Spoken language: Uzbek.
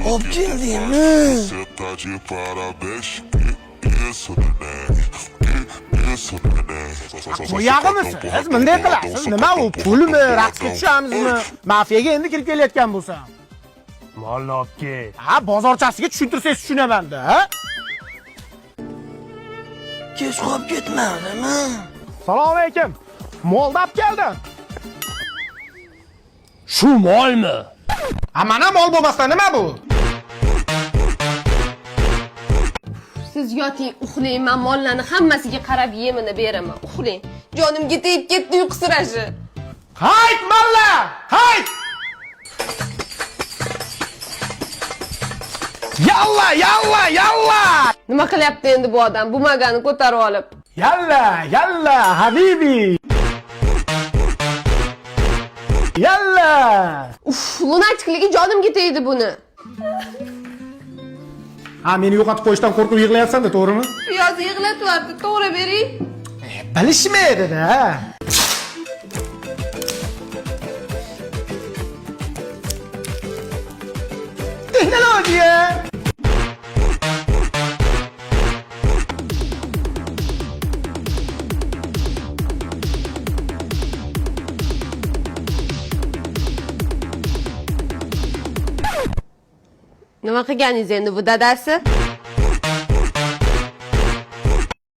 Hop geldingmi? Bu yog'imisiz? Bunday qilasiz. Nima u? Pulmi? Raqsga tushamizmi? Mafiyaga endi kirib kelayotgan bo'lsam. Molni olib kel. Ha, bozorchasiga tushuntirsangiz tushunaman-da, ha? Kech qolib ketmadimi? Assalomu alaykum. Molni olib keldim. Shu molmi? Ha, mana mol bo'lmasdan nima bu? Siz yoting, uxlang, men mollarni hammasiga qarab yemini beraman. Uxlang. Jonimga tegib ketdi uyqusirashi. Hayt mollar! Hayt! Yalla, yalla, yalla! Nima qilyapti endi bu odam? Bu magani ko'tarib olib. Yalla, yalla, habibi! Yalla! Uf, lunachikligi jonimga tegdi buni. Ha, meni yo'qotib qo'yishdan qo'rqib yig'layapsan-da, to'g'rimi? Piyozni yig'latyapti, to'g'ri bering. Bilishmaydi-da. Texnologiya! Nima qilganingiz endi bu dadasi?